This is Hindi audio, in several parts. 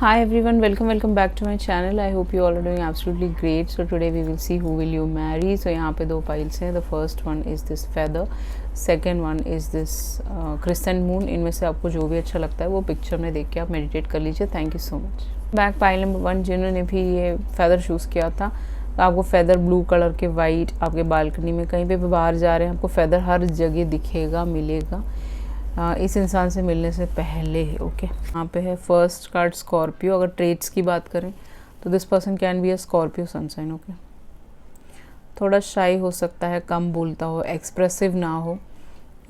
Hi everyone, welcome back to my channel. I hope you all are doing absolutely great. So today we will see who will you marry. So यहाँ पे दो फाइल्स हैं. The first one is this feather, second one is this crescent moon. इनमें से आपको जो भी अच्छा लगता है वो पिक्चर में देख के आप मेडिटेट कर लीजिए. Thank you so much. Back pile number 1 जिन्होंने भी ये फेदर चूज़ किया था, तो आपको फेदर ब्लू कलर के वाइट आपके बालकनी में कहीं पे भी बाहर जा रहे हैं, आपको फेदर हर जगह दिखेगा, मिलेगा इस इंसान से मिलने से पहले. ओके, यहाँ पे है फर्स्ट कार्ड स्कॉर्पियो. अगर ट्रेड्स की बात करें तो this person can be a Scorpio sunshine. Okay, थोड़ा शाई हो सकता है, कम बोलता हो, एक्सप्रेसिव ना हो,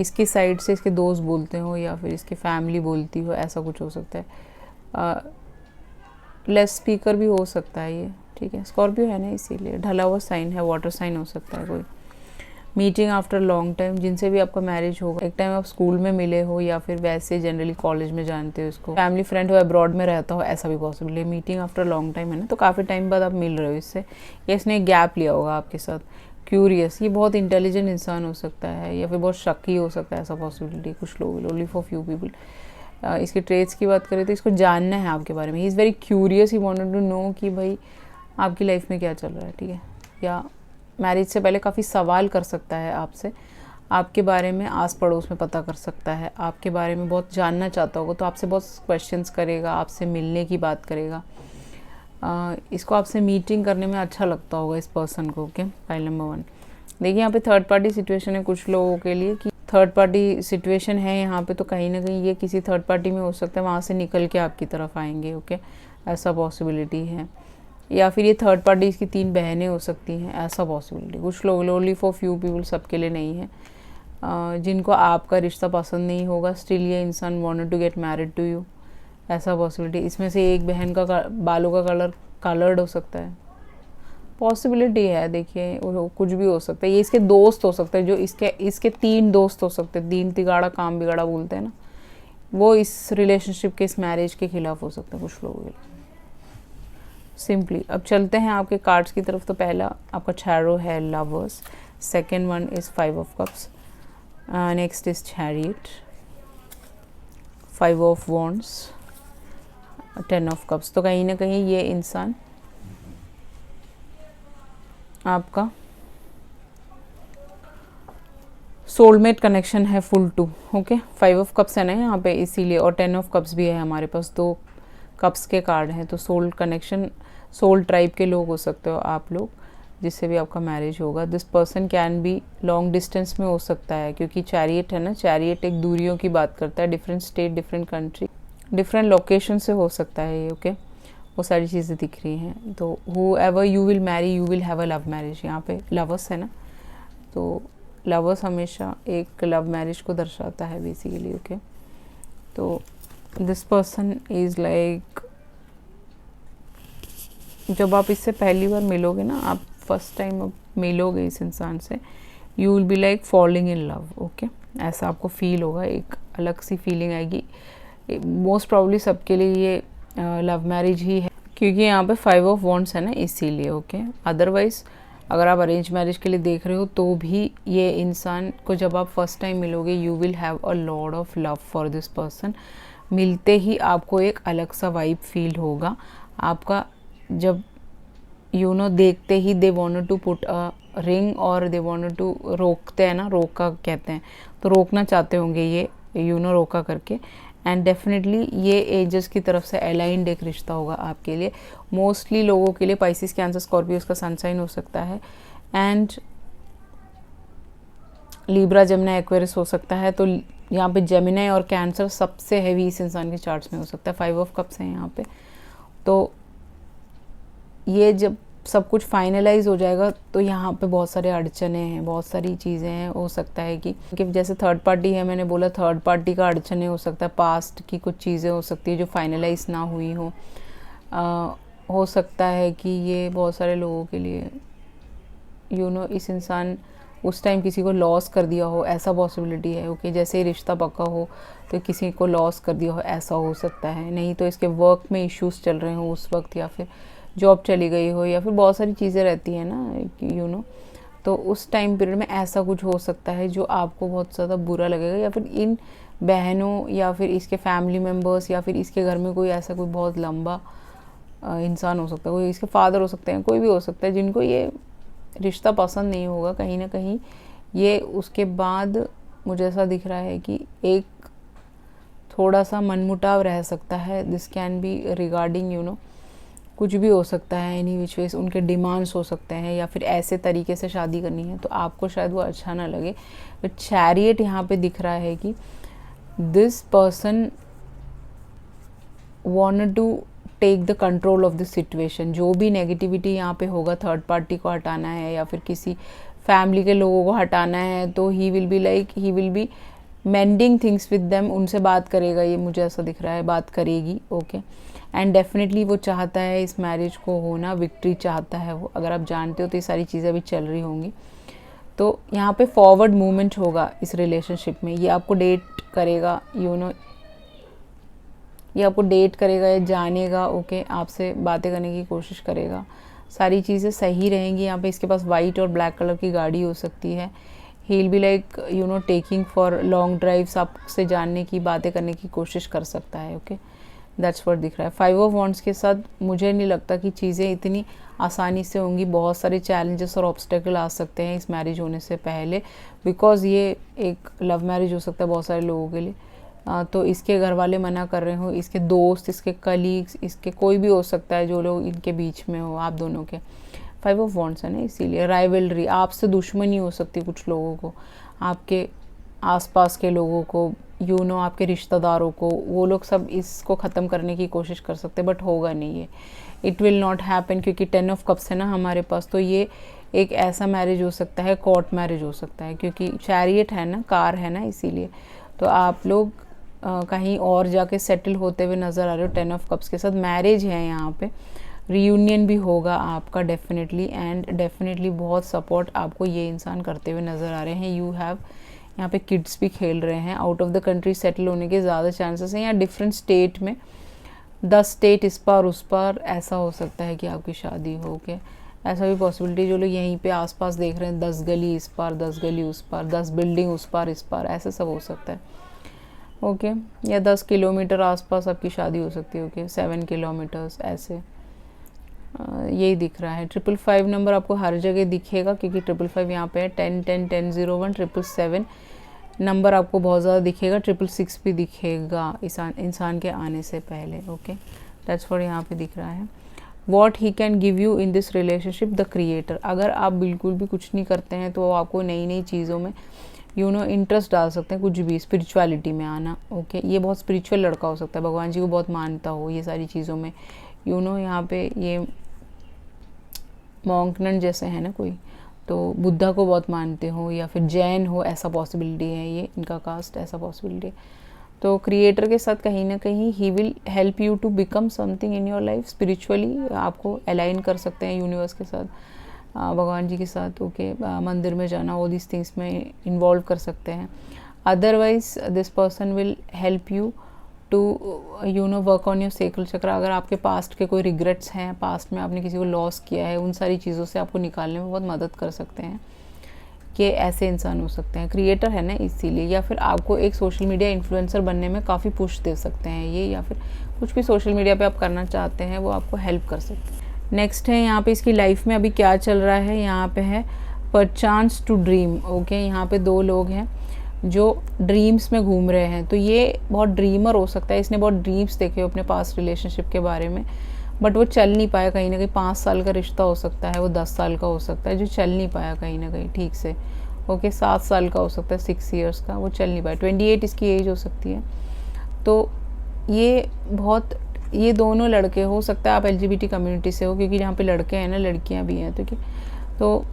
इसकी साइड से इसके दोस्त बोलते हो या फिर इसकी फैमिली बोलती हो, ऐसा कुछ हो सकता है. लेस स्पीकर भी हो सकता है ये. ठीक है, स्कॉर्पियो है ना, इसीलिए ढला हुआ साइन है, वाटर साइन हो सकता है कोई. मीटिंग आफ्टर लॉन्ग टाइम, जिनसे भी आपका मैरिज होगा, एक टाइम आप स्कूल में मिले हो या फिर वैसे जनरली कॉलेज में जानते हो इसको, फैमिली फ्रेंड हो, अब्रॉड में रहता हो, ऐसा भी पॉसिबल है. मीटिंग आफ्टर लॉन्ग टाइम है ना, तो काफ़ी टाइम बाद आप मिल रहे हो इससे, या इसने गैप लिया होगा आपके साथ. क्यूरियस, ये बहुत इंटेलिजेंट इंसान हो सकता है या फिर बहुत शक्की हो सकता है, ऐसा पॉसिबिलिटी कुछ लोग, ओनली फॉर फ्यू पीपल. इसके ट्रेड्स की बात करें तो इसको जानना है आपके बारे में. He is very curious, he wanted to know कि भाई आपकी लाइफ में क्या चल रहा है. ठीक है, या मैरिज से पहले काफ़ी सवाल कर सकता है आपसे, आपके बारे में आस पड़ोस में पता कर सकता है, आपके बारे में बहुत जानना चाहता होगा, तो आपसे बहुत क्वेश्चंस करेगा, आपसे मिलने की बात करेगा. इसको आपसे मीटिंग करने में अच्छा लगता होगा इस पर्सन को. Okay, file number 1. देखिए यहाँ पे थर्ड पार्टी सिचुएशन है कुछ लोगों के लिए, कि थर्ड पार्टी सिचुएशन है यहाँ पे, तो कहीं ना कहीं ये किसी थर्ड पार्टी में हो सकता है, वहाँ से निकल के आपकी तरफ आएंगे. ओके, ऐसा पॉसिबिलिटी है. या फिर ये थर्ड पार्टी इसकी 3 बहनें हो सकती हैं, ऐसा पॉसिबिलिटी कुछ लोग, ओनली फॉर फ्यू पीपल, सबके लिए नहीं है. जिनको आपका रिश्ता पसंद नहीं होगा, स्टिल ये इंसान wanted to get married to you, ऐसा पॉसिबिलिटी. इसमें से एक बहन का बालों का कलर कलर्ड हो सकता है, पॉसिबिलिटी है. देखिए कुछ भी हो सकता है. ये इसके दोस्त हो सकते हैं, जो इसके 3 दोस्त हो सकते हैं. 3 तिगाड़ा काम बिगाड़ा बोलते हैं ना, वो इस रिलेशनशिप के, इस मैरिज के खिलाफ हो सकते हैं कुछ लोगों के लिए. सिंपली अब चलते हैं आपके कार्ड्स की तरफ. तो पहला आपका टैरो है lovers, second one is 5 of cups, next is chariot, 5 of wands, 10 of cups. तो कहीं ना कहीं ये इंसान आपका सोलमेट कनेक्शन है full to. Okay, 5 of cups है ना यहाँ पे, इसीलिए, और 10 ऑफ कप्स भी है हमारे पास, 2 कप्स के कार्ड हैं. तो सोल कनेक्शन, सोल ट्राइब के लोग हो सकते हो आप लोग, जिससे भी आपका मैरिज होगा. This person can B long distance में हो सकता है, क्योंकि चैरियट है ना, चैरियट एक दूरियों की बात करता है, different state, different country, different location से हो सकता है ये. ओके, वो सारी चीज़ें दिख रही हैं. तो who ever you will marry, you will have a love marriage. यहाँ पे लवर्स है ना, तो लवर्स हमेशा एक लव मैरिज को दर्शाता है बेसिकली. ओके, तो दिस पर्सन इज़ लाइक, जब आप इससे पहली बार मिलोगे ना, आप फर्स्ट टाइम अब मिलोगे इस इंसान से, you will be like falling in love. Okay, ऐसा आपको फील होगा, एक अलग सी फीलिंग आएगी. मोस्ट प्रॉब्ली सबके लिए ये लव मैरिज ही है, क्योंकि यहाँ पे 5 ऑफ वॉन्ड्स है ना, इसीलिए. ओके, अदरवाइज अगर आप अरेंज मैरिज के लिए देख रहे हो तो भी ये इंसान को जब आप फर्स्ट टाइम मिलोगे, you will have a lot of love for this person. मिलते ही आपको एक अलग सा वाइब फील होगा आपका, जब देखते ही they wanted to put a ring, और दे वांटेड टू, रोकते हैं ना, रोका कहते हैं, तो रोकना चाहते होंगे ये रोका करके. एंड डेफिनेटली ये एजेस की तरफ से अलाइंड एक रिश्ता होगा आपके लिए. मोस्टली लोगों के लिए पाइसिस, कैंसर, स्कॉर्पियो का सनसाइन हो सकता है, एंड लिब्रा, जमुना, एक्वेरियस हो सकता है. तो यहाँ पे जेमिनी और कैंसर सबसे हैवी इस इंसान के चार्ट्स में हो सकता है. 5 ऑफ कप्स हैं यहाँ पे. तो ये जब सब कुछ फाइनलाइज हो जाएगा तो यहाँ पे बहुत सारे अड़चने हैं, बहुत सारी चीज़ें हैं. हो सकता है कि जैसे थर्ड पार्टी है, मैंने बोला थर्ड पार्टी का अड़चने हो सकता है, पास्ट की कुछ चीज़ें हो सकती है जो फाइनलाइज ना हुई हो सकता है कि ये बहुत सारे लोगों के लिए इस इंसान उस टाइम किसी को लॉस कर दिया हो, ऐसा पॉसिबिलिटी है. ओके, जैसे ही रिश्ता पक्का हो तो किसी को लॉस कर दिया हो, ऐसा हो सकता है. नहीं तो इसके वर्क में इश्यूज चल रहे हो उस वक्त, या फिर जॉब चली गई हो, या फिर बहुत सारी चीज़ें रहती हैं ना, तो उस टाइम पीरियड में ऐसा कुछ हो सकता है जो आपको बहुत ज़्यादा बुरा लगेगा, या फिर इन बहनों या फिर इसके फैमिली मेम्बर्स या फिर इसके घर में कोई ऐसा कोई बहुत लंबा इंसान हो सकता है, कोई इसके फादर हो सकते हैं, कोई भी हो सकता है जिनको ये रिश्ता पसंद नहीं होगा कहीं ना कहीं। ये उसके बाद मुझे ऐसा दिख रहा है कि एक थोड़ा सा मनमुटाव रह सकता है। दिस कैन बी रिगार्डिंग कुछ भी हो सकता है, एनी विच वेज उनके डिमांड्स हो सकते हैं, या फिर ऐसे तरीके से शादी करनी है तो आपको शायद वो अच्छा ना लगे। बट चैरियट यहाँ पे दिख रहा है कि this person wanted to take the control of the situation. जो भी नेगेटिविटी यहाँ पे होगा, थर्ड पार्टी को हटाना है या फिर किसी फैमिली के लोगों को हटाना है, तो ही will B mending things with them. उनसे बात करेगा, ये मुझे ऐसा दिख रहा है, बात करेगी। ओके, एंड डेफिनेटली वो चाहता है इस मैरिज को होना, विक्ट्री चाहता है वो। अगर आप जानते हो तो ये सारी चीज़ें अभी चल रही होंगी। तो यहाँ पे फॉरवर्ड मूवमेंट होगा इस रिलेशनशिप में। ये आपको डेट करेगा, ये आपको डेट करेगा, ये जानेगा। ओके, आपसे बातें करने की कोशिश करेगा, सारी चीज़ें सही रहेंगी। यहाँ पे इसके पास वाइट और ब्लैक कलर की गाड़ी हो सकती है। He will be like taking for long drives, आपसे जानने की, बातें करने की कोशिश कर सकता है। ओके, दैट्स व्हाट दिख रहा है। 5 ऑफ वॉन्ड्स के साथ मुझे नहीं लगता कि चीज़ें इतनी आसानी से होंगी। बहुत सारे चैलेंजेस और ऑब्स्टेकल आ सकते हैं इस मैरिज होने से पहले, बिकॉज ये एक लव मैरिज हो सकता है बहुत सारे लोगों के लिए। तो इसके घर वाले मना कर रहे हो, इसके दोस्त, इसके कलीग्स, इसके कोई भी हो सकता है जो लोग इनके बीच में हो, आप दोनों के। 5 ऑफ वॉन्ड्स है ना, इसीलिए राइवलरी, आपसे दुश्मनी हो सकती है कुछ लोगों को, आपके आसपास के लोगों को, आपके रिश्तेदारों को। वो लोग सब इसको ख़त्म करने की कोशिश कर सकते हैं, बट होगा नहीं ये, इट विल नॉट हैपन, क्योंकि 10 ऑफ कप्स है ना हमारे पास। तो ये एक ऐसा मैरिज हो सकता है, कोर्ट मैरिज हो सकता है, क्योंकि चैरियट है ना, कार है ना, इसीलिए। तो आप लोग कहीं और जाके सेटल होते हुए नज़र आ रहे हो 10 ऑफ कप्स के साथ। मैरिज है यहाँ पे, रियूनियन भी होगा आपका डेफिनेटली, एंड डेफिनेटली बहुत सपोर्ट आपको ये इंसान करते हुए नज़र आ रहे हैं। यू हैव यहाँ पे किड्स भी खेल रहे हैं। Out of the country settle होने के ज़्यादा चांसेस हैं, या डिफरेंट स्टेट में, 10 स्टेट इस पार उस पार, ऐसा हो सकता है कि आपकी शादी हो के। ऐसा भी पॉसिबिलिटी, जो लोग यहीं पे आसपास देख रहे हैं, 10 गली इस पार, 10 गली उस पार, 10 बिल्डिंग उस पार इस पार, ऐसा सब हो सकता है। ओके, या 10 किलोमीटर आसपास आपकी शादी हो सकती है। ओके, 7 किलोमीटर्स, ऐसे यही दिख रहा है। 555 नंबर आपको हर जगह दिखेगा, क्योंकि 555 यहाँ पे है। 10 10 10 01 777 नंबर आपको बहुत ज़्यादा दिखेगा। 666 भी दिखेगा इंसान के आने से पहले। ओके, दैट्स व्हाट यहाँ पे दिख रहा है। What he can give you in this relationship, the creator. अगर आप बिल्कुल भी कुछ नहीं करते हैं तो आपको नई नई चीज़ों में इंटरेस्ट डाल सकते हैं, कुछ भी स्पिरिचुअलिटी में आना। ओके, ये बहुत स्पिरिचुअल लड़का हो सकता है, भगवान जी को बहुत मानता हो ये सारी चीज़ों में। यहाँ पे ये मॉन्कनन जैसे है ना कोई, तो बुद्धा को बहुत मानते हो, या फिर जैन हो, ऐसा पॉसिबिलिटी है, ये इनका कास्ट, ऐसा पॉसिबिलिटी है। तो क्रिएटर के साथ कहीं ना कहीं he will help you to become something in your life spiritually. आपको अलाइन कर सकते हैं यूनिवर्स के साथ, भगवान जी के साथ। ओके, मंदिर में जाना, ऑल दिस थिंग्स में इन्वॉल्व कर सकते हैं। Otherwise this person will help you to work on your sacral chakra. अगर आपके पास्ट के कोई रिग्रेट्स हैं, पास्ट में आपने किसी को लॉस किया है, उन सारी चीज़ों से आपको निकालने में बहुत मदद कर सकते हैं। कि ऐसे इंसान हो सकते हैं, क्रिएटर है ना इसीलिए। या फिर आपको एक सोशल मीडिया इन्फ्लुएंसर बनने में काफ़ी पुश दे सकते हैं ये, या फिर कुछ भी सोशल मीडिया पे आप करना चाहते हैं वो आपको हेल्प कर सकते हैं। नेक्स्ट है यहाँ पे इसकी लाइफ में अभी क्या चल रहा है। यहाँ पे है परचांस टू ड्रीम। ओके, यहाँ पे 2 लोग हैं जो ड्रीम्स में घूम रहे हैं। तो ये बहुत ड्रीमर हो सकता है, इसने बहुत ड्रीम्स देखे हो अपने पास्ट रिलेशनशिप के बारे में, बट वो चल नहीं पाया। कहीं ना कहीं 5 साल का रिश्ता हो सकता है, वो 10 साल का हो सकता है, जो चल नहीं पाया कहीं ना कहीं ठीक से। ओके, 7 साल का हो सकता है, 6 ईयर्स का, वो चल नहीं पाया। 28 इसकी एज हो सकती है। तो ये दोनों लड़के, हो सकता है आप LGBT कम्युनिटी से हो, क्योंकि जहाँ पे लड़के हैं ना, लड़कियाँ भी हैं, तो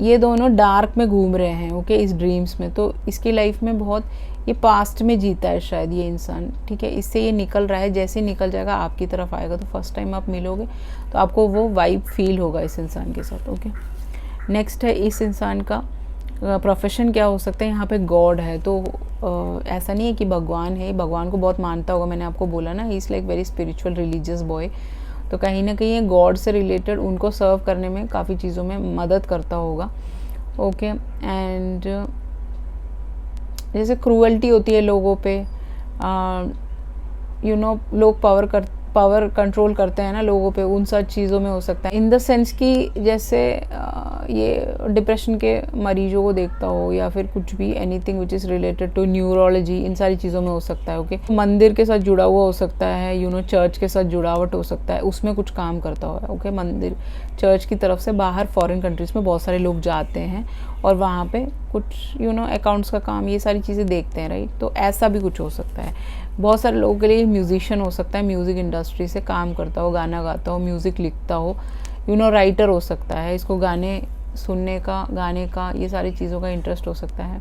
ये दोनों डार्क में घूम रहे हैं। ओके, इस ड्रीम्स में। तो इसकी लाइफ में बहुत, ये पास्ट में जीता है शायद ये इंसान, ठीक है। इससे ये निकल रहा है, जैसे निकल जाएगा आपकी तरफ आएगा, तो फर्स्ट टाइम आप मिलोगे तो आपको वो वाइब फील होगा इस इंसान के साथ। ओके, नेक्स्ट है इस इंसान का प्रोफेशन क्या हो सकता है। यहाँ पे गॉड है, तो ऐसा नहीं है कि भगवान है, भगवान को बहुत मानता होगा, मैंने आपको बोला ना, ही is like very spiritual religious boy. तो कहीं ना कहीं ये गॉड से रिलेटेड उनको सर्व करने में काफ़ी चीज़ों में मदद करता होगा। ओके, एंड जैसे क्रूअल्टी होती है लोगों पे, लोग पावर कंट्रोल करते हैं ना लोगों पे, उन सब चीज़ों में हो सकता है। इन द सेंस कि जैसे ये डिप्रेशन के मरीजों को देखता हो, या फिर कुछ भी anything which is related to neurology, इन सारी चीज़ों में हो सकता है। ओके, मंदिर के साथ जुड़ा हुआ हो सकता है, चर्च के साथ जुड़ावट हो सकता है, उसमें कुछ काम करता हो। ओके, मंदिर चर्च की तरफ से बाहर फॉरेन कंट्रीज़ में बहुत सारे लोग जाते हैं और वहाँ पे कुछ अकाउंट्स का काम, ये सारी चीज़ें देखते हैं, राइट। तो ऐसा भी कुछ हो सकता है। बहुत सारे लोगों के लिए म्यूजिशियन हो सकता है, म्यूज़िक इंडस्ट्री से काम करता हो, गाना गाता हो, म्यूज़िक लिखता हो, राइटर हो सकता है, इसको गाने सुनने का, गाने का, ये सारी चीज़ों का इंटरेस्ट हो सकता है।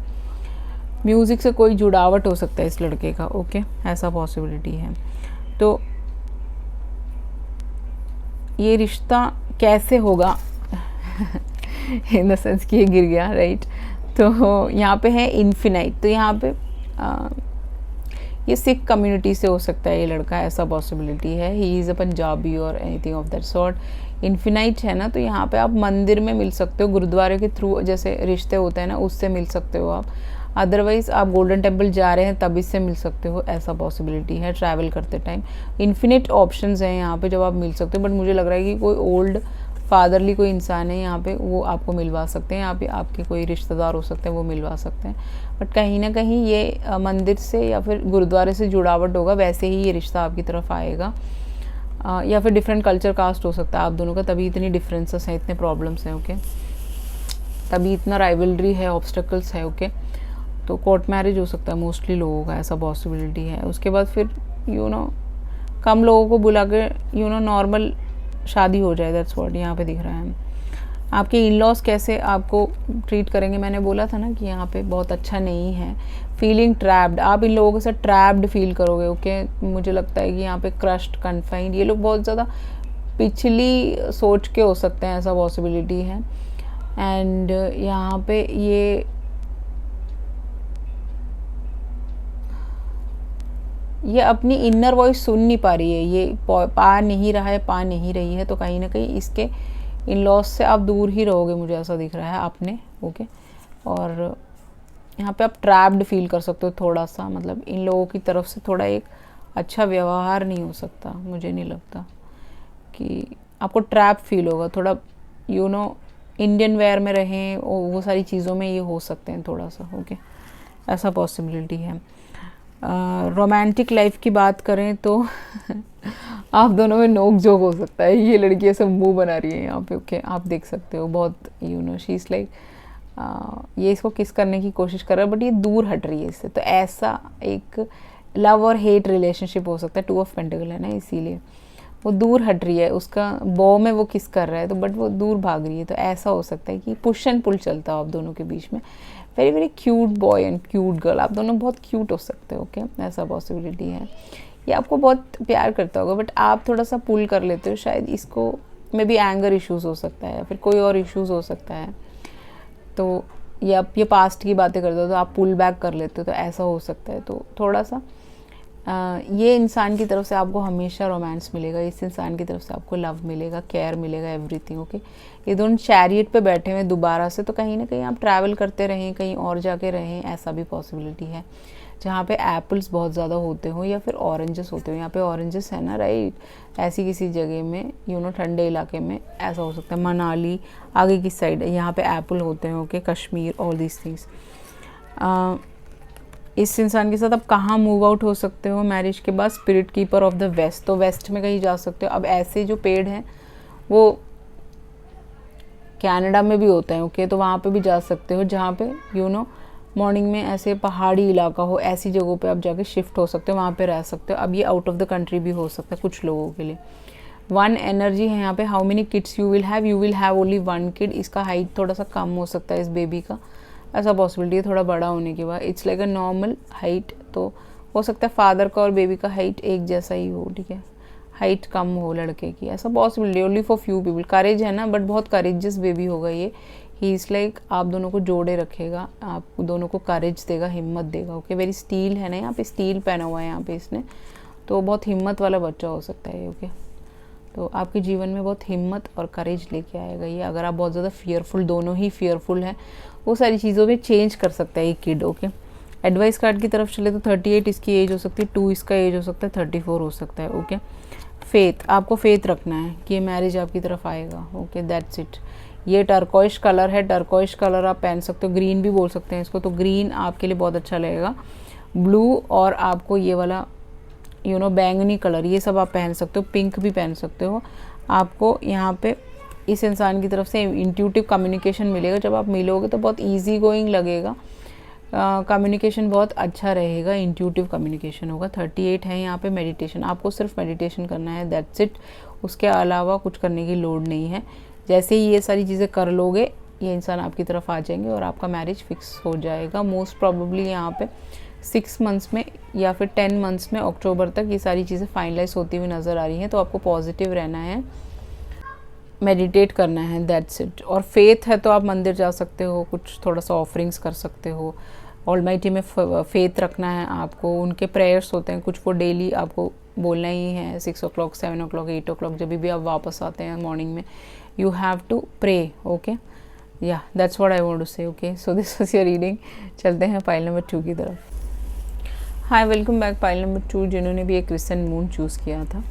म्यूज़िक से कोई जुड़ावट हो सकता है इस लड़के का। ओके, ऐसा पॉसिबिलिटी है। तो ये रिश्ता कैसे होगा इन द सेंस कि ये गिर गया, राइट। तो यहाँ पे है इन्फिनाइट, तो यहाँ पे ये सिख कम्युनिटी से हो सकता है ये लड़का, ऐसा पॉसिबिलिटी है। ही इज़ अ पंजाबी और anything of that sort. Infinite है ना, तो यहाँ पे आप मंदिर में मिल सकते हो, गुरुद्वारे के थ्रू जैसे रिश्ते होते हैं ना, उससे मिल सकते हो आप। अदरवाइज़ आप गोल्डन टेम्पल जा रहे हैं तब इससे मिल सकते हो, ऐसा पॉसिबिलिटी है ट्रैवल करते टाइम। इन्फिनिट ऑप्शंस हैं यहाँ पे जब आप मिल सकते हो, बट मुझे लग रहा है कि कोई ओल्ड फादरली कोई इंसान है यहाँ पे, वो आपको मिलवा सकते हैं। यहाँ पे आपके कोई रिश्तेदार हो सकते हैं, वो मिलवा सकते हैं। बट कहीं ना कहीं ये मंदिर से या फिर गुरुद्वारे से जुड़ावट होगा, वैसे ही ये रिश्ता आपकी तरफ आएगा। या फिर डिफरेंट कल्चर कास्ट हो सकता है आप दोनों का, तभी इतनी डिफरेंसेस हैं, इतने प्रॉब्लम्स हैं। ओके, तभी इतना राइवलरी है, ऑब्स्टेकल्स है। ओके, तो कोर्ट मैरिज हो सकता है मोस्टली लोगों का, ऐसा पॉसिबिलिटी है। उसके बाद फिर कम लोगों को बुला के नॉर्मल शादी हो जाए, दैट्स व्हाट यहाँ पे दिख रहा है। आपके इन लॉज कैसे आपको ट्रीट करेंगे, मैंने बोला था ना कि यहाँ पे बहुत अच्छा नहीं है। फीलिंग ट्रैप्ड, आप इन लोगों के साथ ट्रैप्ड फील करोगे। ओके, मुझे लगता है कि यहाँ पे क्रश्ड, कन्फाइंड, ये लोग बहुत ज़्यादा पिछली सोच के हो सकते हैं, ऐसा पॉसिबिलिटी है। एंड यहाँ पे ये अपनी इनर वॉइस सुन नहीं पा रही है, ये पा नहीं रही है, तो कहीं ना कहीं इसके इन लॉस से आप दूर ही रहोगे, मुझे ऐसा दिख रहा है आपने। ओके, और यहाँ पे आप ट्रैप्ड फील कर सकते हो थोड़ा सा, मतलब इन लोगों की तरफ से थोड़ा एक अच्छा व्यवहार नहीं हो सकता, मुझे नहीं लगता कि आपको ट्रैप फील होगा थोड़ा। इंडियन वेयर में रहें, वो सारी चीज़ों में ये हो सकते हैं थोड़ा सा। ओके, ऐसा पॉसिबिलिटी है। रोमांटिक लाइफ की बात करें तो आप दोनों में नोक झोंक हो सकता है। ये लड़की ऐसे मुंह बना रही है यहाँ पे। ओके, आप देख सकते हो बहुत शी इज़ लाइक ये इसको किस करने की कोशिश कर रहा है, बट ये दूर हट रही है इससे। तो ऐसा एक लव और हेट रिलेशनशिप हो सकता है। 2 ऑफ पेंटिकल है ना, इसीलिए वो दूर हट रही है। उसका बॉ में वो किस कर रहा है, तो बट वो दूर भाग रही है। तो ऐसा हो सकता है कि पुश एंड पुल चलता हो आप दोनों के बीच में। Very very cute boy and cute girl, आप दोनों बहुत क्यूट हो सकते हो। ओके, ऐसा पॉसिबिलिटी है। ये आपको बहुत प्यार करता होगा, बट आप थोड़ा सा पुल कर लेते हो शायद इसको। मे बी एंगर इश्यूज़ हो सकता है, या फिर कोई और इश्यूज़ हो सकता है। तो ये पास्ट की बातें करते हो तो आप पुल बैक कर लेते हो, तो ऐसा हो सकता है। तो थोड़ा सा ये इंसान की तरफ से आपको हमेशा रोमांस मिलेगा, इस इंसान की तरफ से आपको लव मिलेगा, केयर मिलेगा, एवरीथिंग। ओके, ये दोनों चैरियट पे बैठे हुए दोबारा से, तो कहीं ना कहीं आप ट्रैवल करते रहें, कहीं और जाके रहें, ऐसा भी पॉसिबिलिटी है। जहाँ पे एप्पल्स बहुत ज़्यादा होते हो या फिर ऑरेंजेस होते हो, यहाँ पे ऑरेंजेस है ना, राइट। ऐसी किसी जगह में ठंडे इलाके में ऐसा हो सकता है। मनाली आगे की साइड यहाँ पे एप्पल होते हैं। Okay, Kashmir, all these things. इस इंसान के साथ आप कहाँ मूव आउट हो सकते हो मैरिज के बाद? Spirit keeper of the west, तो वेस्ट में कहीं जा सकते हो। अब ऐसे जो पेड़ हैं वो कनाडा में भी होते हैं। ओके, तो वहाँ पे भी जा सकते हो, जहाँ पे मॉर्निंग में ऐसे पहाड़ी इलाका हो, ऐसी जगहों पे आप जाके शिफ्ट हो सकते हो, वहाँ पे रह सकते हो। अब ये आउट ऑफ द कंट्री भी हो सकता है कुछ लोगों के लिए। 1 एनर्जी है यहाँ पे। How many kids you will have only 1 kid. इसका हाइट थोड़ा सा कम हो सकता है इस बेबी का, ऐसा पॉसिबिलिटी है थोड़ा बड़ा होने के बाद। It's like a normal height, तो हो सकता है फादर का और बेबी का हाइट एक जैसा ही हो। ठीक है, हाइट कम हो लड़के की, ऐसा possibility only for few people. Courage है ना, बट बहुत करेजियस बेबी होगा ये। ही इज़ लाइक आप दोनों को जोड़े रखेगा, आप दोनों को करेज देगा, हिम्मत देगा। ओके, वेरी स्टील है ना, यहाँ पे स्टील पहना हुआ है यहाँ पे इसने, तो बहुत हिम्मत वाला बच्चा हो सकता है। ओके, तो आपके जीवन में बहुत हिम्मत और करेज लेके आएगा ये। अगर आप बहुत ज़्यादा फियरफुल, दोनों ही फियरफुल हैं, वो सारी चीज़ों में चेंज कर सकता है ये किड। ओके, एडवाइस कार्ड की तरफ चले तो 38 इसकी एज हो सकती है, 2 इसका एज हो सकता है, 34 हो सकता है। ओके, फेथ, आपको फेथ रखना है कि ये मैरिज आपकी तरफ आएगा। Okay, that's it. ये टर्कोइश कलर है, टर्कोइश कलर आप पहन सकते हो, ग्रीन भी बोल सकते हैं इसको, तो ग्रीन आपके लिए बहुत अच्छा लगेगा। ब्लू और आपको ये वाला बैंगनी कलर, ये सब आप पहन सकते हो, पिंक भी पहन सकते हो। आपको यहाँ पे इस इंसान की तरफ से इंट्यूटिव कम्युनिकेशन मिलेगा। जब आप मिलोगे तो बहुत ईजी गोइंग लगेगा, कम्युनिकेशन बहुत अच्छा रहेगा, इंट्यूटिव कम्युनिकेशन होगा। 38 है यहाँ पे। मेडिटेशन, आपको सिर्फ मेडिटेशन करना है, दैट्स इट। उसके अलावा कुछ करने की लोड नहीं है। जैसे ही ये सारी चीज़ें कर लोगे, ये इंसान आपकी तरफ आ जाएंगे और आपका मैरिज फिक्स हो जाएगा। मोस्ट प्रॉबेबली यहाँ पे 6 मंथ्स में या फिर 10 मंथ्स में, अक्टूबर तक ये सारी चीज़ें फाइनलाइज होती हुई नज़र आ रही हैं। तो आपको पॉजिटिव रहना है, मेडिटेट करना है, दैट्स इट। और फेथ है तो आप मंदिर जा सकते हो, कुछ थोड़ा सा ऑफरिंग्स कर सकते हो। ऑलमाइटी में फेथ रखना है आपको। उनके प्रेयर्स होते हैं कुछ, वो डेली आपको बोलना ही है। 6 o'clock, 7 o'clock, 8 o'clock, जब भी आप वापस आते हैं मॉर्निंग में, you have to pray. Okay, yeah that's what I want to say. Okay, so this was your reading. चलते हैं पाइल नंबर 2 की तरफ। Hi, welcome back. Pile number 2, जिन्होंने भी एक क्रिस्चियन मून चूज़ किया था,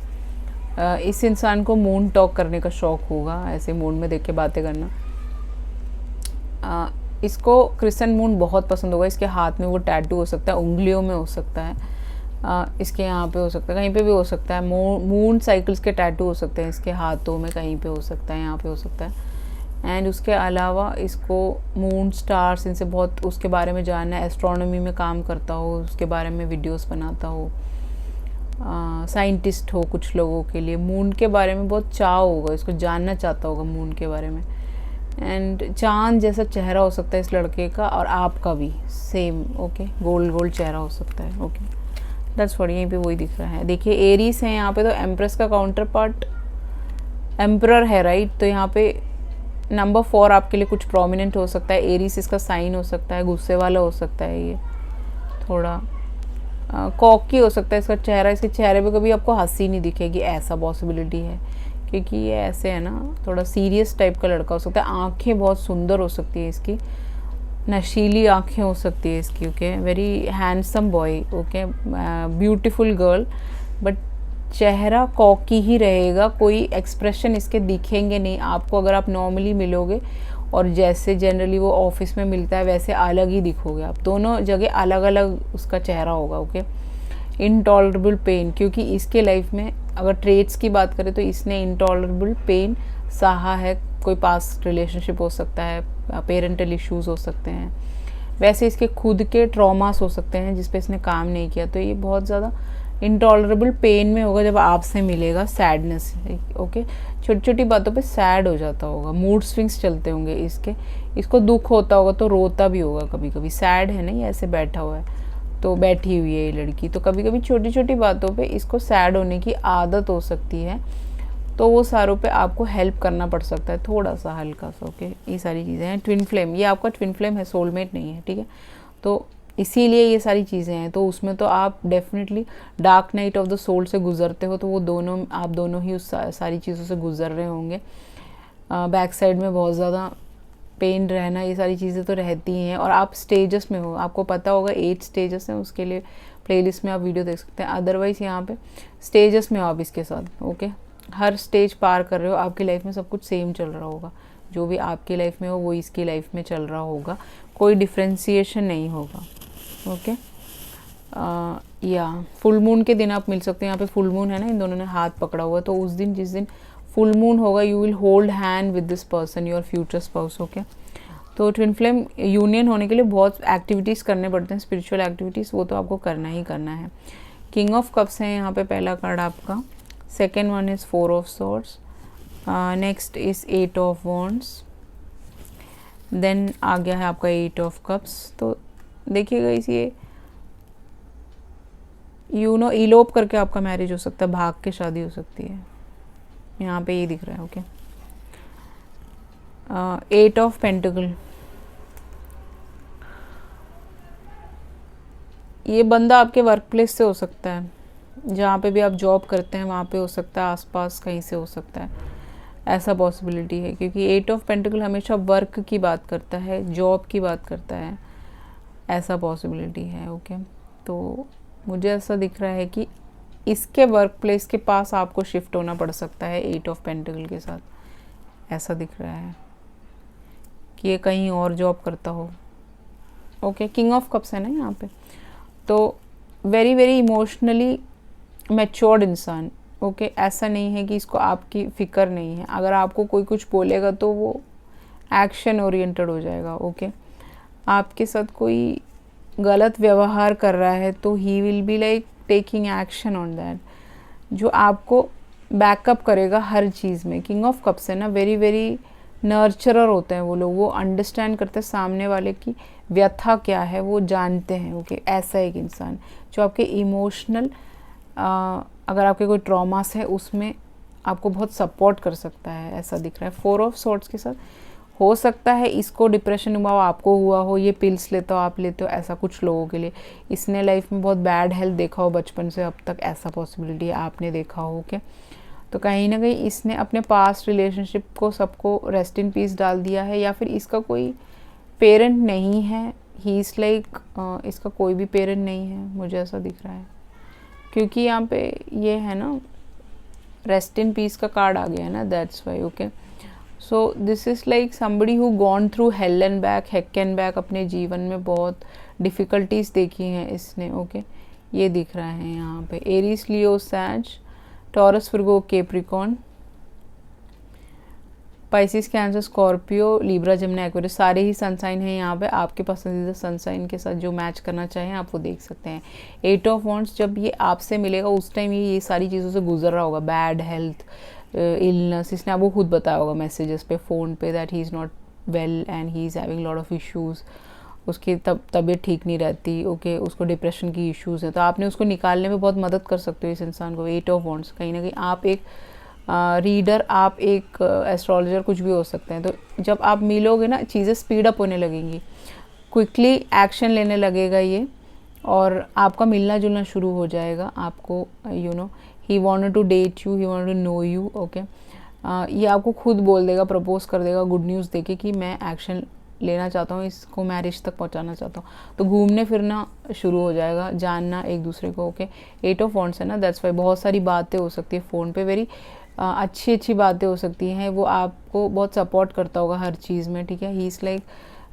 इस इंसान को मून टॉक करने का शौक़ होगा, ऐसे मून में देख के बातें करना। इसको क्रिस्चियन मून बहुत पसंद होगा। इसके हाथ में वो टैटू हो सकता है, उंगलियों में हो सकता है, इसके यहाँ पे हो सकता है, कहीं पे भी हो सकता है। मून साइकिल्स के टैटू हो सकते हैं इसके हाथों में, कहीं पे हो सकता है, यहाँ पे हो सकता है। एंड उसके अलावा इसको मून, स्टार्स, इनसे बहुत उसके बारे में जानना है। एस्ट्रोनॉमी में काम करता हो, उसके बारे में वीडियोस बनाता हो, साइंटिस्ट हो कुछ लोगों के लिए। मून के बारे में बहुत चाव होगा, इसको जानना चाहता होगा मून के बारे में। एंड चांद जैसा चेहरा हो सकता है इस लड़के का, और आपका भी सेम। ओके, गोल्ड गोल्ड चेहरा हो सकता है। ओके, दैट्स व्हाट, यहीं पे वही दिख रहा है। देखिए, एरीज है यहाँ पे, तो एम्प्रेस का काउंटर पार्ट एम्परर है, राइट। तो यहाँ पे नंबर 4 आपके लिए कुछ प्रोमिनेंट हो सकता है। एरीज इसका साइन हो सकता है, गुस्से वाला हो सकता है, ये थोड़ा कॉकी हो सकता है इसका चेहरा। इसके चेहरे पे कभी आपको हंसी नहीं दिखेगी, ऐसा पॉसिबिलिटी है, क्योंकि ये ऐसे है ना, थोड़ा सीरियस टाइप का लड़का हो सकता है। आंखें बहुत सुंदर हो सकती है इसकी, नशीली आंखें हो सकती है इसकी। Okay, very handsome boy. Okay, beautiful girl, but चेहरा कॉकी ही रहेगा, कोई एक्सप्रेशन इसके दिखेंगे नहीं आपको। अगर आप नॉर्मली मिलोगे और जैसे जनरली वो ऑफिस में मिलता है वैसे अलग ही दिखोगे आप, दोनों जगह अलग अलग उसका चेहरा होगा। ओके, इनटॉलरेबल पेन, क्योंकि इसके लाइफ में अगर ट्रेड्स की बात करें तो इसने इनटॉलरेबल पेन सहा है। कोई पास्ट रिलेशनशिप हो सकता है, पेरेंटल इश्यूज़ हो सकते हैं, वैसे इसके खुद के ट्रॉमास हो सकते हैं जिस पे इसने काम नहीं किया। तो ये बहुत ज़्यादा इनटॉलरेबल पेन में होगा जब आपसे मिलेगा, सैडनेस। ओके, छोटी छोटी बातों पे सैड हो जाता होगा, मूड स्विंग्स चलते होंगे इसके। इसको दुख होता होगा तो रोता भी होगा कभी कभी। सैड है नहीं, ऐसे बैठा हुआ है, तो बैठी हुई है ये लड़की, तो कभी कभी छोटी छोटी बातों पे इसको सैड होने की आदत हो सकती है। तो वो सारों पे आपको हेल्प करना पड़ सकता है, थोड़ा सा हल्का सा। ओके, ये सारी चीज़ें हैं। ट्विन फ्लेम, ये आपका ट्विन फ्लेम है, सोलमेट नहीं है, ठीक है। तो इसीलिए ये सारी चीज़ें हैं। तो उसमें तो आप definitely dark night of the soul से गुजरते हो, तो वो दोनों, आप दोनों ही उस सारी चीज़ों से गुजर रहे होंगे। बैक साइड में बहुत ज़्यादा पेन रहना, ये सारी चीज़ें तो रहती हैं। और आप स्टेजेस में हो, आपको पता होगा 8 स्टेजेस हैं, उसके लिए प्लेलिस्ट में आप वीडियो देख सकते हैं। अदरवाइज़ यहाँ पे स्टेजेस में हो आप इसके साथ। ओके, हर स्टेज पार कर रहे हो, आपकी लाइफ में सब कुछ सेम चल रहा होगा। जो भी आपकी लाइफ में हो वो इसकी लाइफ में चल रहा होगा, कोई डिफ्रेंसिएशन नहीं होगा। ओके, या फुल मून के दिन आप मिल सकते हैं। यहाँ पे फुल मून है ना, इन दोनों ने हाथ पकड़ा हुआ, तो उस दिन, जिस दिन फुल मून होगा, you will hold hand with this person, your future spouse. Okay, तो ट्विन फ्लेम यूनियन होने के लिए बहुत एक्टिविटीज़ करने पड़ते हैं, स्पिरिचुअल एक्टिविटीज़, वो तो आपको करना ही करना है। किंग ऑफ कप्स है यहाँ पे पहला कार्ड आपका, second one is 4 of swords, next is 8 of wands, then आ गया है आपका 8 ऑफ कप्स। तो देखिएगा इसे, इलोप करके आपका मैरिज हो सकता है, भाग के शादी हो सकती है, यहाँ पे ये दिख रहा है। ओके, 8 ऑफ पेंटिकल, ये बंदा आपके वर्क प्लेस से हो सकता है, जहाँ पे भी आप जॉब करते हैं वहाँ पे हो सकता है, आसपास कहीं से हो सकता है, ऐसा पॉसिबिलिटी है। क्योंकि 8 ऑफ पेंटिकल हमेशा वर्क की बात करता है, जॉब की बात करता है, ऐसा पॉसिबिलिटी है। ओके, तो मुझे ऐसा दिख रहा है कि इसके वर्क प्लेस के पास आपको शिफ्ट होना पड़ सकता है 8 ऑफ पेंटिकल के साथ, ऐसा दिख रहा है कि ये कहीं और जॉब करता हो। ओके, किंग ऑफ कप्स है ना यहाँ पे, तो वेरी वेरी इमोशनली मैच्योर्ड इंसान। ओके, ऐसा नहीं है कि इसको आपकी फ़िक्र नहीं है, अगर आपको कोई कुछ बोलेगा तो वो एक्शन ओरिएंटेड हो जाएगा। ओके, आपके साथ कोई गलत व्यवहार कर रहा है तो ही will be like taking action on that, जो आपको बैकअप करेगा हर चीज़ में। किंग ऑफ कप्स है ना, वेरी वेरी नर्चरर होते हैं वो लोग, वो अंडरस्टैंड करते हैं सामने वाले की व्यथा क्या है, वो जानते हैं। ओके, ऐसा एक इंसान जो आपके इमोशनल, अगर आपके कोई ट्रॉमास है उसमें आपको बहुत सपोर्ट कर सकता है, ऐसा दिख रहा है। 4 ऑफ सॉर्ड्स के साथ हो सकता है इसको डिप्रेशन हुआ हो, आपको हुआ हो, ये पिल्स लेते हो, आप लेते हो, ऐसा कुछ लोगों के लिए। इसने लाइफ में बहुत बैड हेल्थ देखा हो बचपन से अब तक, ऐसा पॉसिबिलिटी है आपने देखा हो। ओके, तो कहीं ना कहीं इसने अपने पास्ट रिलेशनशिप को सबको रेस्ट इन पीस डाल दिया है, या फिर इसका कोई पेरेंट नहीं है। ही इज़ लाइक इसका कोई भी पेरेंट नहीं है, मुझे ऐसा दिख रहा है, क्योंकि यहाँ पे ये है ना रेस्ट इन पीस का कार्ड आ गया है ना, that's why. Okay, so this is like somebody who gone through hell and back, heck and back, अपने जीवन में बहुत डिफ़िकल्टीज देखी हैं इसने। ओके, ये दिख रहा है यहाँ पे। Aries, Leo, Sage, Taurus, Virgo, Capricorn, Pisces, Cancer, Scorpio, Libra, जमुना, एक्वेरियस, सारे ही सनसाइन हैं यहाँ पे। आपके पसंदीदा सनसाइन के साथ जो मैच करना चाहें आप वो देख सकते हैं। 8 ऑफ वॉन्ड्स, जब ये आपसे मिलेगा उस टाइम ये सारी चीज़ों से गुजर रहा होगा, बैड हेल्थ, इलनेस, इसने आपको खुद बताया होगा मैसेजेस पे, फ़ोन पे, that he is not well and he is having lot of issues, उसकी तबीयत ठीक नहीं रहती। ओके, उसको डिप्रेशन की इश्यूज़ हैं, तो आपने उसको निकालने में बहुत मदद कर सकते हो इस इंसान को। 8 ऑफ वॉन्ड्स, कहीं ना कहीं आप एक रीडर, आप एक एस्ट्रोलॉजर, कुछ भी हो सकते हैं। तो जब आप मिलोगे ना, चीज़ें स्पीड अप होने लगेंगी, क्विकली एक्शन लेने लगेगा ये, और आपका मिलना जुलना शुरू हो जाएगा। आपको you know he wanted to date you, he wanted to know you. Okay, ये आपको खुद बोल देगा, प्रपोज कर देगा गुड न्यूज़ देके कि मैं एक्शन लेना चाहता हूँ, इसको मैरिज तक पहुँचाना चाहता हूँ। तो घूमने फिरना शुरू हो जाएगा, जानना एक दूसरे को। ओके, 8 ऑफ वॉन्ड्स है ना, दैट्स वाई बहुत सारी बातें हो सकती है फ़ोन पे, वेरी अच्छी अच्छी बातें हो सकती हैं। वो आपको बहुत सपोर्ट करता होगा हर चीज़ में। ठीक है, ही is like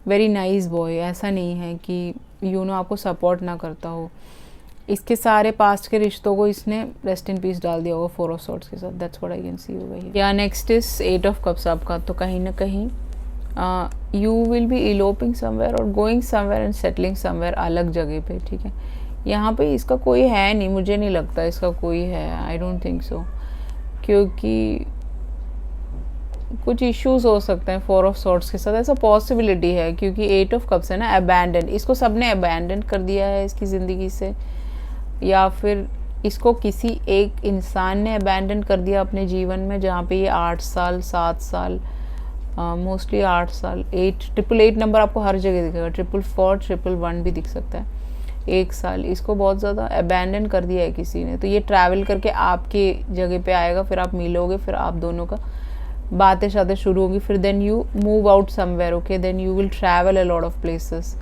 very nice boy, ऐसा नहीं है कि यू नो आपको सपोर्ट ना करता हो। इसके सारे पास्ट के रिश्तों को इसने रेस्ट इन पीस डाल दिया होगा 4 ऑफ सॉर्ड्स के साथ, that's what I can see over here. या नेक्स्ट इज 8 ऑफ कप्स आपका, तो कहीं ना कहीं यू विल बी इलोपिंग समवेयर और going somewhere and settling somewhere, अलग जगह पे। ठीक है, यहाँ पे इसका कोई है नहीं, मुझे नहीं लगता इसका कोई है, आई डोंट थिंक सो, क्योंकि कुछ इश्यूज हो सकते हैं 4 ऑफ सॉर्ड्स के साथ, ऐसा पॉसिबिलिटी है, क्योंकि 8 ऑफ कप्स है ना, अबैंडन, इसको सबने अबैंडन कर दिया है इसकी ज़िंदगी से, या फिर इसको किसी एक इंसान ने अबैंडन कर दिया अपने जीवन में, जहाँ पे ये 8 साल 7 साल, मोस्टली 8 साल, 888 नंबर आपको हर जगह दिखेगा, 444 111 भी दिख सकता है। 1 साल इसको बहुत ज़्यादा अबैंडन कर दिया है किसी ने, तो ये ट्रैवल करके आपके जगह पे आएगा, फिर आप मिलोगे, फिर आप दोनों का बातें शातें शुरू होगी, फिर then you move out somewhere. Okay, then you will travel a lot of places,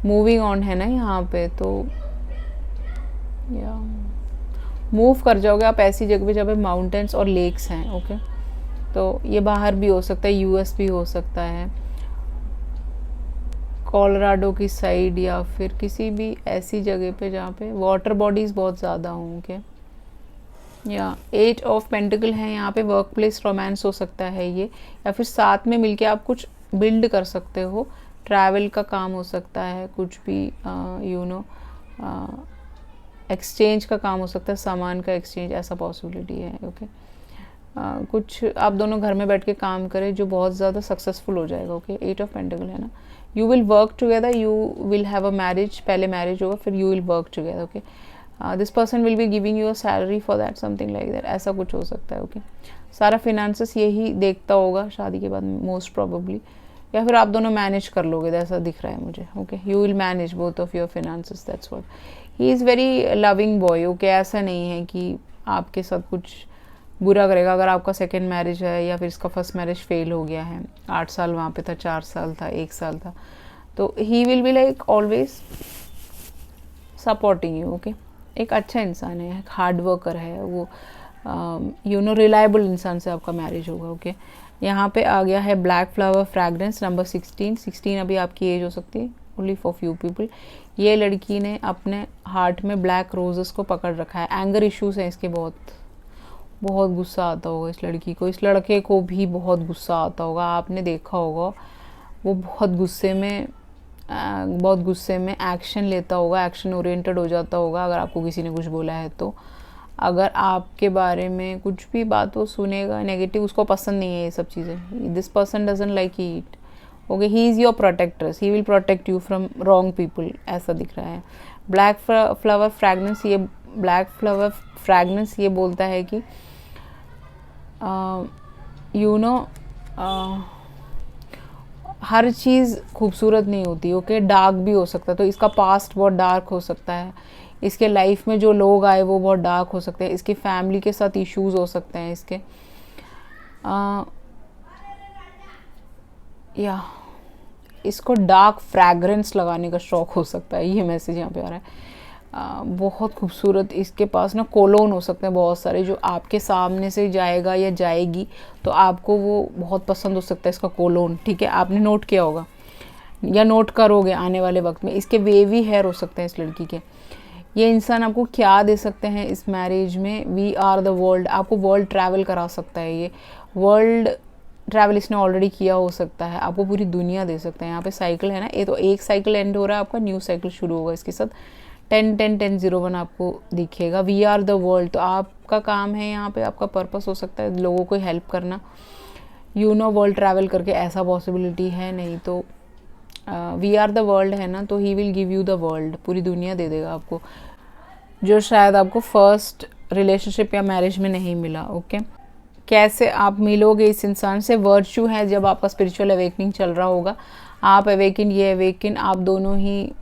moving on है ना यहाँ पे, तो या मूव कर जाओगे आप ऐसी जगह पे जहाँ पे माउंटेन्स और लेक्स हैं। ओके, तो ये बाहर भी हो सकता है, यूएस भी हो सकता है, कोलोराडो की साइड, या फिर किसी भी ऐसी जगह पे जहाँ पे वाटर बॉडीज़ बहुत ज़्यादा हों। ओके, या 8 ऑफ पेंटिकल है यहाँ पे, वर्क प्लेस रोमांस हो सकता है ये, या फिर साथ में मिलके आप कुछ बिल्ड कर सकते हो, ट्रैवल का काम हो सकता है, कुछ भी यू नो एक्सचेंज का काम हो सकता है, सामान का एक्सचेंज, ऐसा पॉसिबिलिटी है। ओके, कुछ आप दोनों घर में बैठ के काम करें जो बहुत ज़्यादा सक्सेसफुल हो जाएगा। ओके, 8 ऑफ पेंटिकल है ना, you will work together, you will have a marriage, पहले मैरिज होगा, फिर you will work together. Okay, this person will be giving you a salary for that, something like that, ऐसा कुछ हो सकता है। ओके, सारा फिनेंसेस यही देखता होगा शादी के बाद मोस्ट प्रोबेबली, या फिर आप दोनों मैनेज कर लोगे, ऐसा दिख रहा है मुझे। Okay, you will manage both of your finances, that's what. He is very loving boy. Okay, ऐसा नहीं है कि आपके साथ कुछ बुरा करेगा। अगर आपका सेकेंड मैरिज है या फिर इसका फर्स्ट मैरिज फेल हो गया है, 8 साल वहाँ पे था, 4 साल था, 1 साल था, तो ही will be like always supporting you, okay. एक अच्छा इंसान है, हार्ड वर्कर है वो, रिलायबल इंसान से आपका मैरिज होगा, ओके। यहाँ पे आ गया है ब्लैक फ्लावर फ्रैग्रेंस नंबर 16 अभी आपकी एज हो सकती है, ओनली फॉर फ्यू पीपल। ये लड़की ने अपने हार्ट में ब्लैक रोजेस को पकड़ रखा है, एंगर इश्यूज हैं इसके, बहुत गुस्सा आता होगा इस लड़की को, इस लड़के को भी बहुत गुस्सा आता होगा, आपने देखा होगा वो बहुत गुस्से में एक्शन लेता होगा, एक्शन ओरिएंटेड हो जाता होगा अगर आपको किसी ने कुछ बोला है तो। अगर आपके बारे में कुछ भी बात वो सुनेगा नेगेटिव, उसको पसंद नहीं है ये सब चीज़ें, this person doesn't like it, okay. He is your protector, he will protect you from wrong people, ऐसा दिख रहा है। ब्लैक फ्लावर फ्रैग्रेंस ये बोलता है कि हर चीज़ खूबसूरत नहीं होती, ओके, डार्क भी हो सकता है। तो इसका पास्ट बहुत डार्क हो सकता है, इसके लाइफ में जो लोग आए वो बहुत डार्क हो सकते हैं, इसकी फैमिली के साथ इश्यूज हो सकते हैं इसके, या इसको डार्क फ्रैग्रेंस लगाने का शौक हो सकता है, ये मैसेज यहाँ पे आ रहा है। बहुत खूबसूरत इसके पास ना कोलोन हो सकते हैं बहुत सारे, जो आपके सामने से जाएगा या जाएगी तो आपको वो बहुत पसंद हो सकता है इसका कोलोन, ठीक है। आपने नोट किया होगा या नोट करोगे आने वाले वक्त में। इसके वेवी हेयर हो सकते हैं इस लड़की के। ये इंसान आपको क्या दे सकते हैं इस मैरिज में, वी आर द वर्ल्ड, आपको वर्ल्ड ट्रैवल करा सकता है। ये वर्ल्ड ट्रैवल इसने ऑलरेडी किया हो सकता है, आपको पूरी दुनिया दे सकते हैं। यहाँ पे साइकिल है ना, ये तो एक साइकिल एंड हो रहा है, आपका न्यू साइकिल शुरू होगा इसके साथ। 10-10-10-01 आपको दिखेगा, वी आर द वर्ल्ड। तो आपका काम है यहाँ पे, आपका पर्पस हो सकता है लोगों को हेल्प करना, वर्ल्ड ट्रैवल करके, ऐसा पॉसिबिलिटी है। नहीं तो वी आर द वर्ल्ड है ना, तो he will give you the world, पूरी दुनिया दे देगा आपको, जो शायद आपको फर्स्ट रिलेशनशिप या मैरिज में नहीं मिला, ओके। कैसे आप मिलोगे इस इंसान से, वर्च्यू है जब आपका स्पिरिचुअल अवेकनिंग चल रहा होगा, आप अवेकिन, ये अवेकिन, आप दोनों ही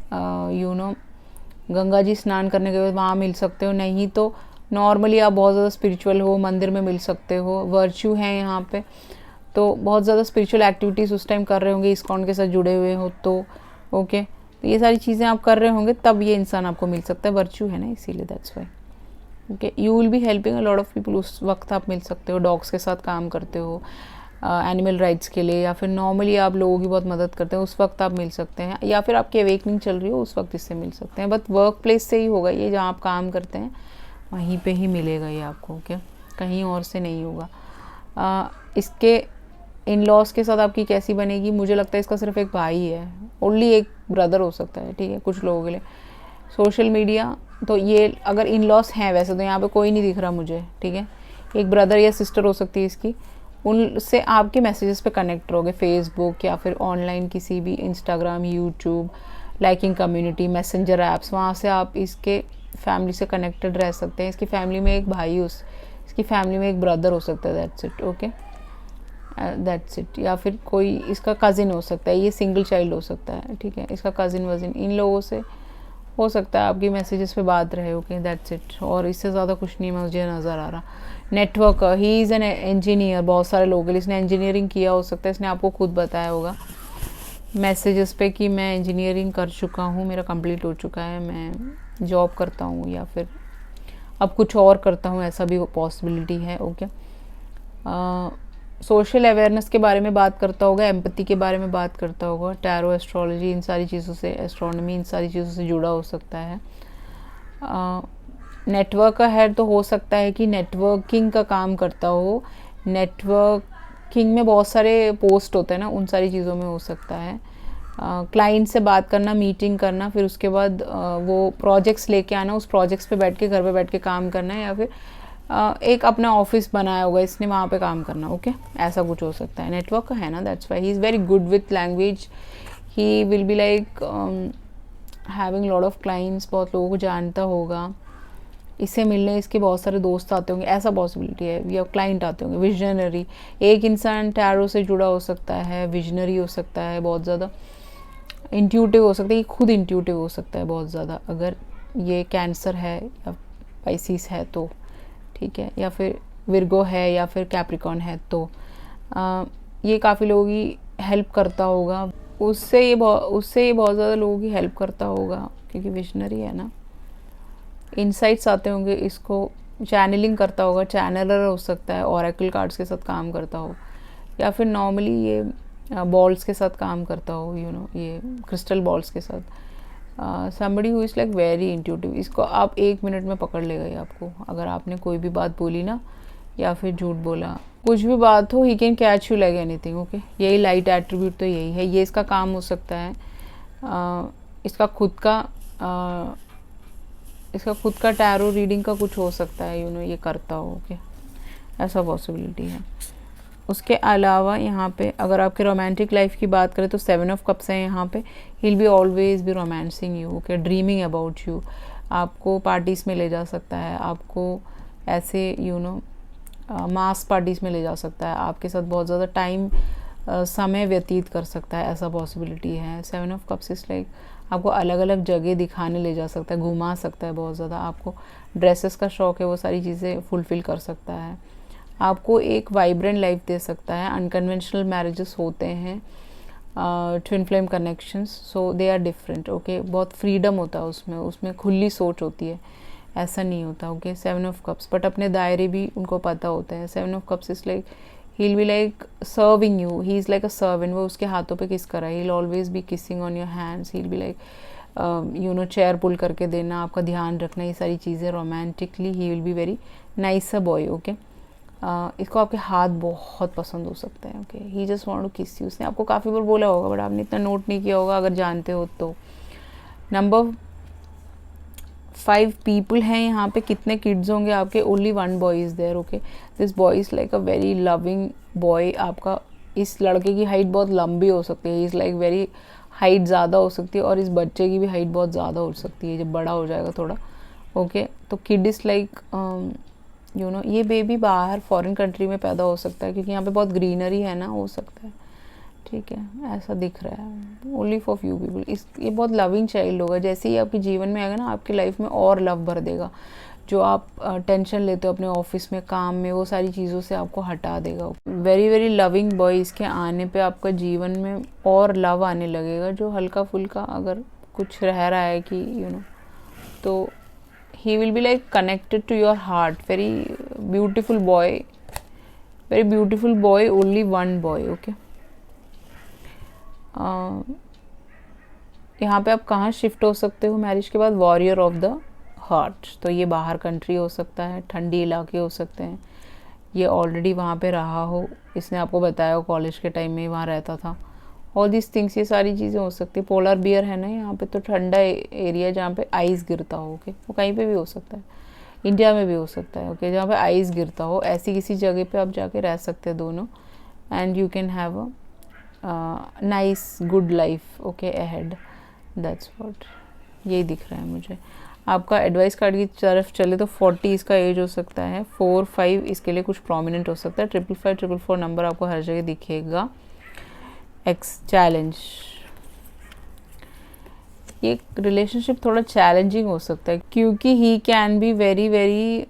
गंगा जी स्नान करने के बाद वहाँ मिल सकते हो। नहीं तो नॉर्मली आप बहुत ज़्यादा स्पिरिचुअल हो, मंदिर में मिल सकते हो, वर्च्यू है यहाँ पे, तो बहुत ज़्यादा स्पिरिचुअल एक्टिविटीज़ उस टाइम कर रहे होंगे, इस्कॉन के साथ जुड़े हुए हो तो, ओके। तो ये सारी चीज़ें आप कर रहे होंगे तब ये इंसान आपको मिल सकता है, वर्च्यू है ना, इसीलिए that's why, okay. You will be helping a lot of people, उस वक्त आप मिल सकते हो, डॉग्स के साथ काम करते हो, एनिमल राइट्स के लिए, या फिर नॉर्मली आप लोगों की बहुत मदद करते हैं, उस वक्त आप मिल सकते हैं, या फिर आपकी अवेकनिंग चल रही हो उस वक्त इससे मिल सकते हैं। बट वर्क प्लेस से ही होगा ये, जहाँ आप काम करते हैं वहीं पे ही मिलेगा ये आपको, ओके, कहीं और से नहीं होगा। इसके इन लॉज के साथ आपकी कैसी बनेगी, मुझे लगता है इसका सिर्फ एक भाई है, ओनली एक ब्रदर हो सकता है, ठीक है, कुछ लोगों के लिए। सोशल मीडिया तो ये अगर इन लॉस हैं, वैसे तो यहाँ पे कोई नहीं दिख रहा मुझे, ठीक है, एक ब्रदर या सिस्टर हो सकती है इसकी, उनसे आपके मैसेजेस पे कनेक्ट रहोगे, फेसबुक या फिर ऑनलाइन किसी भी Instagram, YouTube, liking community, messenger apps, वहाँ से आप इसके फैमिली से कनेक्टेड रह सकते हैं। इसकी फैमिली में एक भाई इसकी फैमिली में एक ब्रदर हो सकता है, that's it, okay, that's it. या फिर कोई इसका कज़िन हो सकता है, ये सिंगल चाइल्ड हो सकता है, ठीक है, इसका कज़िन वज़िन, इन लोगों से हो सकता है आपकी मैसेजेस पे बात रहे, ओके, दैट्स इट। और इससे ज़्यादा कुछ नहीं मुझे नज़र आ रहा। Network, he is an engineer, बहुत सारे लोगों के लिए इसने इंजीनियरिंग किया हो सकता है, इसने आपको खुद बताया होगा मैसेजेस पे कि मैं इंजीनियरिंग कर चुका हूँ, मेरा कंप्लीट हो चुका है, मैं जॉब करता हूँ या फिर अब कुछ और करता हूँ, ऐसा भी पॉसिबिलिटी है, ओके। सोशल अवेयरनेस के बारे में बात करता होगा, एम्पैथी के बारे में बात करता होगा, टैरो, एस्ट्रोलॉजी, इन सारी चीज़ों से, एस्ट्रोनॉमी, इन सारी चीज़ों से जुड़ा हो सकता है। नेटवर्क का है तो हो सकता है कि नेटवर्किंग का काम करता हो, नेटवर्किंग में बहुत सारे पोस्ट होते हैं ना, उन सारी चीज़ों में हो सकता है। क्लाइंट से बात करना, मीटिंग करना, फिर उसके बाद वो प्रोजेक्ट्स लेके आना, उस प्रोजेक्ट्स पे बैठ के, घर पे बैठ के काम करना है, या फिर एक अपना ऑफिस बनाया होगा इसने, वहाँ पे काम करना, ओके, ऐसा कुछ हो सकता है। नेटवर्क का है ना, that's why he is very good with language, he will be like having lot of clients, बहुत लोगों को जानता होगा, इससे मिलने इसके बहुत सारे दोस्त आते होंगे, ऐसा पॉसिबिलिटी है, या क्लाइंट आते होंगे। विजनरी, एक इंसान टैरो से जुड़ा हो सकता है, विजनरी हो सकता है, बहुत ज़्यादा इंट्यूटिव हो सकता है, ये खुद इंट्यूटिव हो सकता है बहुत ज़्यादा, अगर ये कैंसर है या पाइसिस है तो, ठीक है, या फिर विर्गो है या फिर कैप्रिकॉन है तो ये काफ़ी लोगों की हेल्प करता होगा। उससे ये बहुत ज़्यादा लोगों की हेल्प करता होगा, क्योंकि विजनरी है ना, इंसाइट्स आते होंगे, इसको चैनलिंग करता होगा, चैनलर हो सकता है, ओरेकल कार्ड्स के साथ काम करता हो, या फिर नॉर्मली ये बॉल्स के साथ काम करता हो, ये क्रिस्टल बॉल्स के साथ। Somebody who is like very intuitive. इसको आप 1 मिनट में पकड़ लेगा ये आपको, अगर आपने कोई भी बात बोली ना या फिर झूठ बोला, कुछ भी बात हो, he can catch you like anything. Okay, यही लाइट एट्रीब्यूट तो यही है, ये इसका काम हो सकता है। इसका खुद का टैरो रीडिंग का कुछ हो सकता है, ये करता हो। ओके, ऐसा पॉसिबिलिटी है। उसके अलावा यहाँ पे अगर आपके रोमांटिक लाइफ की बात करें तो 7 ऑफ कप्स है यहाँ पे। ही will be always be romancing you, okay, dreaming about you. आपको पार्टीज़ में ले जा सकता है, आपको ऐसे मास पार्टीज़ में ले जा सकता है, आपके साथ बहुत ज़्यादा टाइम समय व्यतीत कर सकता है, ऐसा पॉसिबिलिटी है। 7 ऑफ कप्स इस लाइक आपको अलग अलग जगह दिखाने ले जा सकता है, घुमा सकता है बहुत ज़्यादा। आपको ड्रेसेस का शौक़ है, वो सारी चीज़ें फुलफ़िल कर सकता है, आपको एक वाइब्रेंट लाइफ दे सकता है। अनकन्वेंशनल मैरिजेस होते हैं, twin flame connections, so they are different. Okay, बहुत फ्रीडम होता है उसमें खुली सोच होती है, ऐसा नहीं होता। ओके, 7 ऑफ कप्स, बट अपने दायरे भी उनको पता होते हैं। 7 of cups is like he will be like serving you, he is like a servant. वो उसके हाथों पे किस कर रहा है, he will always be kissing on your hands, he will be like chair pull करके देना, आपका ध्यान रखना, ये सारी चीज़ें romantically. He will be very nice a boy. Okay, इसको आपके हाथ बहुत पसंद हो सकते हैं। Okay, he just want to किस यू। उसने आपको काफ़ी बार बोला होगा, बट आपने इतना नोट नहीं किया होगा, अगर जानते हो तो। नंबर 5 पीपल हैं यहाँ पे। कितने किड्स होंगे आपके? Only 1 boy is there. Okay, this boy is like a very loving boy. आपका इस लड़के की हाइट बहुत लंबी हो सकती है, इज़ लाइक वेरी हाइट ज़्यादा हो सकती है, और इस बच्चे की भी हाइट बहुत ज़्यादा हो सकती है जब बड़ा हो जाएगा थोड़ा। ओके, तो किड इज़ लाइक ये बेबी बाहर फॉरेन कंट्री में पैदा हो सकता है, क्योंकि यहाँ पे बहुत ग्रीनरी है ना, हो सकता है। ठीक है, ऐसा दिख रहा है। Only for few people. ये बहुत लविंग चाइल्ड होगा, जैसे ही आपके जीवन में आएगा ना, आपकी लाइफ में और लव भर देगा। जो आप टेंशन लेते हो अपने ऑफिस में, काम में, वो सारी चीज़ों से आपको हटा देगा। Very very loving boy. इसके आने पे आपका जीवन में और लव आने लगेगा, जो हल्का फुल्का अगर कुछ रह रहा है कि तो he will be like connected to your heart. Very beautiful boy, very beautiful boy, only 1 boy. Okay, यहाँ पे आप कहाँ शिफ्ट हो सकते हो मैरिज के बाद? Warrior of the heart. तो ये बाहर कंट्री हो सकता है, ठंडी इलाके हो सकते हैं, ये ऑलरेडी वहाँ पे रहा हो, इसने आपको बताया हो कॉलेज के टाइम में वहाँ रहता था। ऑल दिस थिंग्स, ये सारी चीज़ें हो सकती है। पोलर बियर है ना यहाँ पे, तो ठंडा एरिया जहाँ पे आइस गिरता हो। ओके, वो कहीं पे भी हो सकता है, इंडिया में भी हो सकता है। ओके, जहाँ पे आइस गिरता हो, ऐसी किसी जगह पे आप जाके रह सकते हैं दोनों, and you can have a nice good life. Okay, ahead, that's what यही दिख रहा है मुझे। आपका एडवाइस कार्ड की तरफ चले तो 40 इसका एज हो सकता है, 4, 5 इसके लिए कुछ प्रोमिनेंट हो सकता है, 555, 444 नंबर आपको हर जगह दिखेगा। एक्स चैलेंज, ये रिलेशनशिप थोड़ा चैलेंजिंग हो सकता है, क्योंकि he can be very very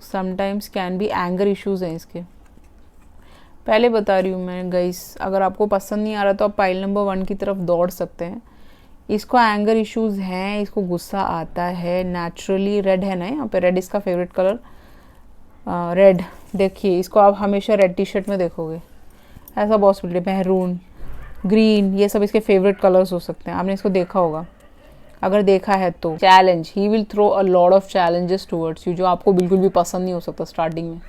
sometimes can be anger issues हैं इसके। पहले बता रही हूँ मैं गाइस, अगर आपको पसंद नहीं आ रहा तो आप पाइल नंबर 1 की तरफ दौड़ सकते हैं। इसको एंगर इश्यूज हैं, इसको गुस्सा आता है नेचुरली। रेड है ना यहाँ पे, रेड इसका फेवरेट कलर। रेड देखिए, इसको आप हमेशा रेड टी शर्ट में देखोगे, ऐसा पॉसिबिलिटी। मैरून, ग्रीन, ये सब इसके फेवरेट कलर्स हो सकते हैं, आपने इसको देखा होगा, अगर देखा है तो। Challenge, he will throw a lot of challenges towards you, जो आपको बिल्कुल भी पसंद नहीं हो सकता। स्टार्टिंग में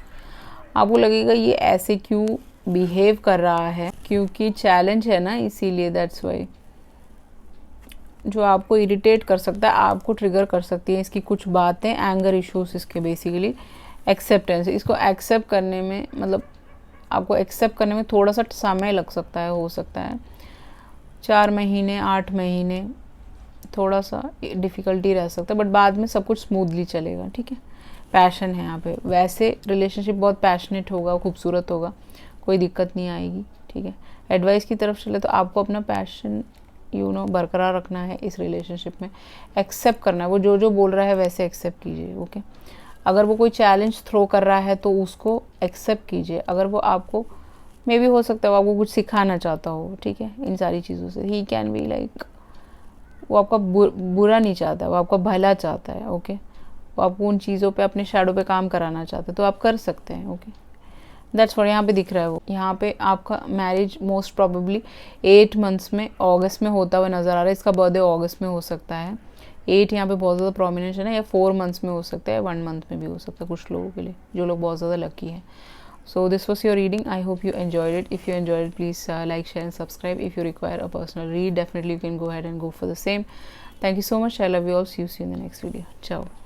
आपको लगेगा ये ऐसे क्यों बिहेव कर रहा है, क्योंकि चैलेंज है ना, इसीलिए, दैट्स वाई। जो आपको इरिटेट कर सकता है, आपको ट्रिगर कर सकती है इसकी कुछ बातें, एंगर इश्यूज इसके बेसिकली। एक्सेप्टेंस, इसको एक्सेप्ट करने में, मतलब आपको एक्सेप्ट करने में थोड़ा सा समय लग सकता है, हो सकता है 4 महीने 8 महीने, थोड़ा सा डिफ़िकल्टी रह सकता है, बट बाद में सब कुछ स्मूथली चलेगा। ठीक है, पैशन है यहाँ पे, वैसे रिलेशनशिप बहुत पैशनेट होगा, खूबसूरत होगा, कोई दिक्कत नहीं आएगी। ठीक है, एडवाइस की तरफ चले तो आपको अपना पैशन बरकरार रखना है इस रिलेशनशिप में, एक्सेप्ट करना है, वो जो जो बोल रहा है वैसे एक्सेप्ट कीजिए। ओके, अगर वो कोई चैलेंज थ्रो कर रहा है तो उसको एक्सेप्ट कीजिए। अगर वो आपको मे भी हो सकता है वो आपको कुछ सिखाना चाहता हो, ठीक है, इन सारी चीज़ों से। ही कैन बी लाइक, वो आपका बुरा नहीं चाहता, वो आपका भला चाहता है, ओके। वो आपको उन चीज़ों पे, अपने शैडो पे काम कराना चाहता है, तो आप कर सकते हैं, ओके। दैट्स व्हाट यहाँ पे दिख रहा है। वो यहाँ पे आपका मैरिज मोस्ट प्रोबेबली 8 मंथ्स में, अगस्त में होता हुआ नज़र आ रहा है। इसका बर्थडे अगस्त में हो सकता है। 8 यहाँ पे बहुत ज़्यादा प्रोमिनेंट है ना, या 4 मंथ्स में हो सकता है, 1 मंथ में भी हो सकता है कुछ लोगों के लिए, जो लोग बहुत ज़्यादा लकी हैं। So this was your reading. I hope you enjoyed it. If you enjoyed it, please like, share and subscribe. If you require a personal read, definitely you can go ahead and go for the same. Thank you so much. I love you all. See you in the next video. Ciao.